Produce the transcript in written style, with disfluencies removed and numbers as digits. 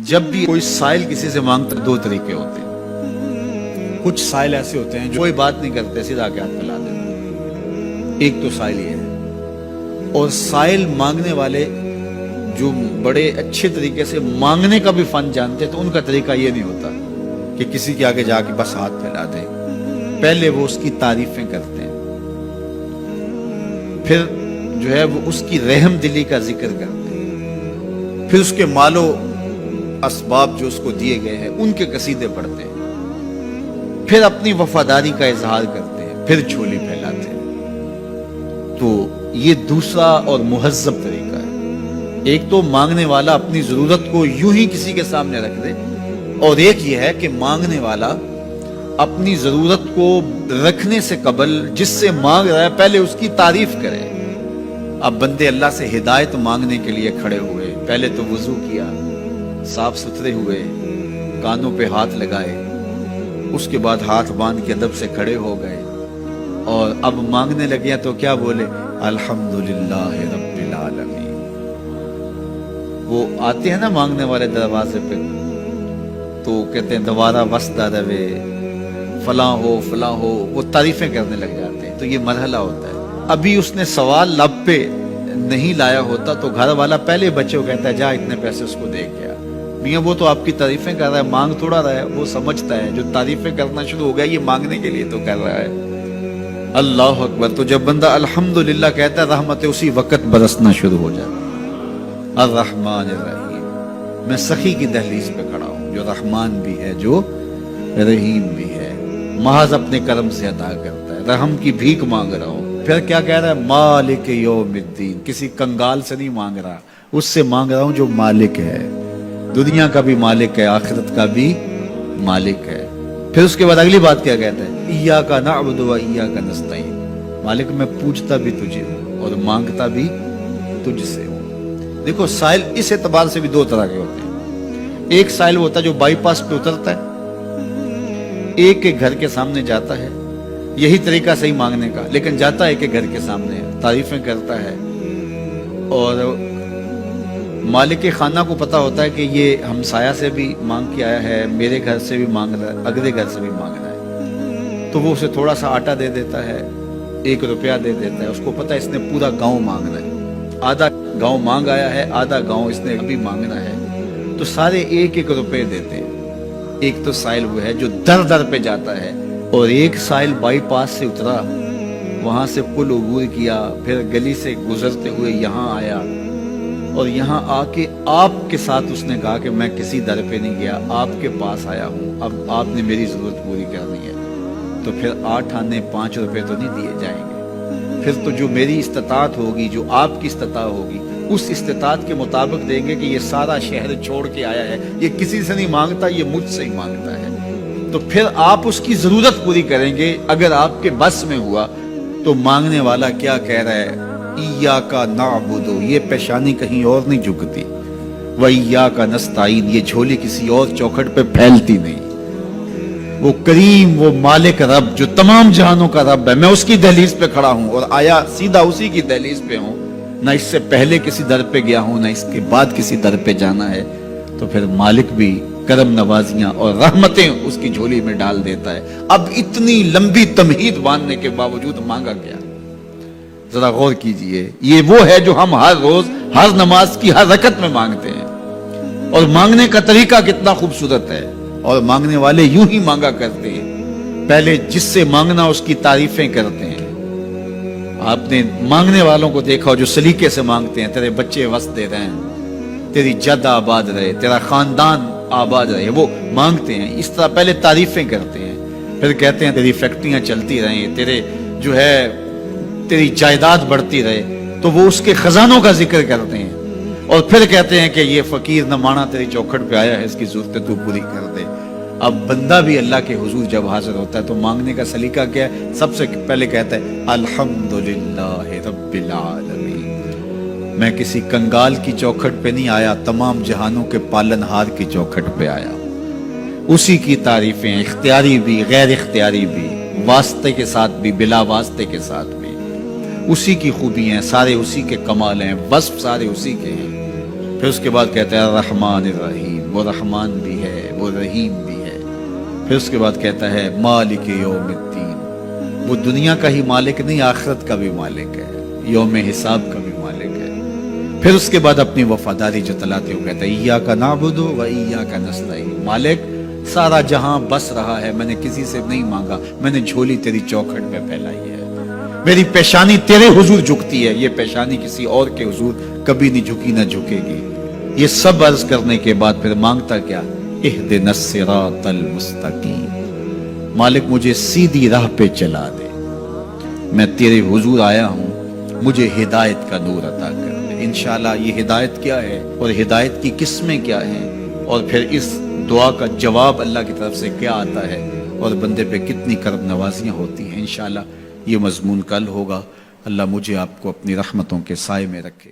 جب بھی کوئی سائل کسی سے مانگتا دو طریقے ہوتے ہیں. کچھ سائل ایسے ہوتے ہیں جو کوئی بات نہیں کرتے, سیدھا کے ہاتھ پھیلا دیتے ہیں. ایک تو سائل یہ ہے. اور سائل مانگنے والے جو بڑے اچھے طریقے سے مانگنے کا بھی فن جانتے ہیں تو ان کا طریقہ یہ نہیں ہوتا کہ کسی کے آگے جا کے بس ہاتھ پھیلا دیں. پہلے وہ اس کی تعریفیں کرتے ہیں, پھر جو ہے وہ اس کی رحم دلی کا ذکر کرتے ہیں, پھر اس کے مال و اسباب جو اس کو دیے گئے ہیں ان کے قصیدے پڑھتے ہیں, پھر اپنی وفاداری کا اظہار کرتے ہیں, پھر جھولی پھیلاتے ہیں. تو یہ دوسرا اور مہذب طریقہ ہے. ایک تو مانگنے والا اپنی ضرورت کو یوں ہی کسی کے سامنے رکھ دے, اور ایک یہ ہے کہ مانگنے والا اپنی ضرورت کو رکھنے سے قبل جس سے مانگ رہا ہے پہلے اس کی تعریف کرے. اب بندے اللہ سے ہدایت مانگنے کے لیے کھڑے ہوئے, پہلے تو وضو کیا, صاف ستھرے ہوئے, کانوں پہ ہاتھ لگائے, اس کے بعد ہاتھ باندھ کے ادب سے کھڑے ہو گئے, اور اب مانگنے لگے تو کیا بولے, الحمدللہ رب العالمین. وہ آتے ہیں نا مانگنے والے دروازے پہ تو کہتے ہیں دوبارہ وسدہ روے, فلاں ہو فلاں ہو, وہ تعریفیں کرنے لگ جاتے ہیں. تو یہ مرحلہ ہوتا ہے. ابھی اس نے سوال لب پہ نہیں لایا ہوتا تو گھر والا پہلے بچے کو کہتا ہے جا اتنے پیسے اس کو دے گیا. میاں وہ تو آپ کی تعریفیں کر رہا ہے, مانگ تھوڑا رہا ہے. وہ سمجھتا ہے جو تعریفیں کرنا شروع ہو گیا یہ مانگنے کے لیے تو کر رہا ہے. اللہ اکبر. تو جب بندہ الحمدللہ کہتا ہے رحمت اسی وقت برسنا شروع ہو جاتا ہے. الرحمن الرحیم. میں سخی کی دہلیز پہ کھڑا ہوں جو رحمان بھی ہے جو رحیم بھی ہے, محض اپنے کرم سے عطا کرتا ہے. رحم کی بھیک مانگ رہا ہوں. پھر کیا کہہ رہا ہے, مالک یوم الدین. کسی کنگال سے نہیں مانگ رہا, اس سے مانگ رہا ہوں جو مالک ہے, دنیا کا بھی مالک ہے, آخرت کا بھی مالک ہے. پھر اس کے بعد اگلی بات کیا کہتا ہے, ایاک نعبد و ایاک نستعین. مالک میں پوچھتا بھی تجھے ہوں اور مانگتا بھی تجھ سے ہوں. دیکھو سائل اس اعتبار سے بھی دو طرح کے ہوتے ہیں. ایک سائل ہوتا ہے جو بائی پاس پہ اترتا ہے, ایک کے گھر کے سامنے جاتا ہے, یہی طریقہ صحیح مانگنے کا, لیکن جاتا ہے کہ گھر کے سامنے تعریفیں کرتا ہے, اور مالک خانہ کو پتا ہوتا ہے کہ یہ ہمسایہ سے بھی مانگ کے آیا ہے, میرے گھر سے بھی مانگ رہا ہے, اگلے گھر سے بھی مانگ رہا ہے. تو وہ اسے تھوڑا سا آٹا دے دیتا ہے, 1 روپیہ دے دیتا ہے. اس کو پتا ہے اس نے پورا گاؤں مانگنا ہے, آدھا گاؤں مانگ آیا ہے, آدھا گاؤں اس نے ابھی مانگنا ہے. تو سارے 1-1 روپے دیتے ہیں. ایک تو سائل وہ ہے جو در در پہ جاتا ہے, اور ایک سائل بائی پاس سے اترا, وہاں سے پل عبور کیا, پھر گلی سے گزرتے ہوئے یہاں آیا, اور یہاں آ کے آپ کے ساتھ اس نے کہا کہ میں کسی در پہ نہیں گیا, آپ کے پاس آیا ہوں, اب آپ نے میری ضرورت پوری کرنی ہے. تو پھر 8 آنے 5 روپے تو نہیں دیے جائیں گے. پھر تو جو میری استطاعت ہوگی, جو آپ کی استطاعت ہوگی, اس استطاعت کے مطابق دیں گے کہ یہ سارا شہر چھوڑ کے آیا ہے, یہ کسی سے نہیں مانگتا, یہ مجھ سے ہی مانگتا ہے. تو پھر آپ اس کی ضرورت پوری کریں گے. اگر آپ کے بس میں ہوا تو مانگنے والا کیا کہہ رہا ہے, ایاک نعبد, یہ پیشانی کہیں اور نہیں جھکتی, و ایاک نستعین, یہ جھولی کسی اور چوکھٹ پہ پھیلتی نہیں. وہ کریم, وہ مالک رب جو تمام جہانوں کا رب ہے, میں اس کی دہلیز پہ کھڑا ہوں, اور آیا سیدھا اسی کی دہلیز پہ ہوں, نہ اس سے پہلے کسی در پہ گیا ہوں, نہ اس کے بعد کسی در پہ جانا ہے. تو پھر مالک بھی کرم نوازیاں اور رحمتیں اس کی جھولی میں ڈال دیتا ہے. اب اتنی لمبی تمہید باندھنے کے باوجود مانگا گیا. ذرا غور کیجئے, یہ وہ ہے جو ہم ہر روز ہر نماز کی ہر رکعت میں مانگتے ہیں, اور مانگنے کا طریقہ کتنا خوبصورت ہے, اور مانگنے والے یوں ہی مانگا کرتے ہیں. پہلے جس سے مانگنا اس کی تعریفیں کرتے ہیں. آپ نے مانگنے والوں کو دیکھا جو سلیقے سے مانگتے ہیں, تیرے بچے وسط دے رہے ہیں, تیری جد آباد رہے, تیرا خاندان آباد رہے, وہ مانگتے ہیں. اس طرح پہلے تعریفیں کرتے ہیں, پھر کہتے ہیں تیری فیکٹریاں چلتی رہیں, تیرے جو ہے تیری جائیداد بڑھتی رہے. تو وہ اس کے خزانوں کا ذکر کرتے ہیں, اور پھر کہتے ہیں کہ یہ فقیر نمانہ تیری چوکھٹ پہ آیا ہے, اس کی ضرورتیں تو پوری کر دے. اب بندہ بھی اللہ کے حضور جب حاضر ہوتا ہے تو مانگنے کا سلیقہ کیا ہے؟ سب سے پہلے کہتا ہے الحمدللہ رب العالمین. میں کسی کنگال کی چوکھٹ پہ نہیں آیا, تمام جہانوں کے پالن ہار کی چوکھٹ پہ آیا. اسی کی تعریفیں اختیاری بھی غیر اختیاری بھی, واسطے کے ساتھ بھی بلا واسطے کے ساتھ بھی, اسی کی خوبی ہیں, سارے اسی کے کمال ہیں, وصف سارے اسی کے ہیں. پھر اس کے بعد کہتا ہے الرحمن الرحیم, وہ رحمان بھی ہے، وہ رحیم بھی ہے۔ پھر اس کے بعد کہتا ہے مالک یوم الدین، وہ دنیا کا ہی مالک نہیں، آخرت کا بھی مالک ہے، یوم حساب کا بھی مالک ہے۔ پھر اس کے بعد اپنی وفاداری جتلاتے ہوئے کہتا ہے ایاک نعبد و ایاک نستعین، مالک سارا جہاں بس رہا ہے، میں نے کسی سے نہیں مانگا، میں نے جھولی تیری چوکھٹ میں پھیلائی ہے، میری پیشانی تیرے حضور جھکتی ہے، یہ پیشانی کسی اور کے حضور کبھی نہیں جھکی نہ جھکے گی۔ یہ سب عرض کرنے کے بعد پھر مانگتا کیا؟ اہدنا الصراط المستقیم، مالک مجھے سیدھی راہ پہ چلا دے، میں تیرے حضور آیا ہوں، مجھے ہدایت کا نور عطا کر دے۔ انشاءاللہ یہ ہدایت کیا ہے اور ہدایت کی قسمیں کیا ہیں، اور پھر اس دعا کا جواب اللہ کی طرف سے کیا آتا ہے، اور بندے پہ کتنی کرم نوازیاں ہوتی ہیں، انشاءاللہ یہ مضمون کل ہوگا۔ اللہ مجھے آپ کو اپنی رحمتوں کے سائے میں رکھے۔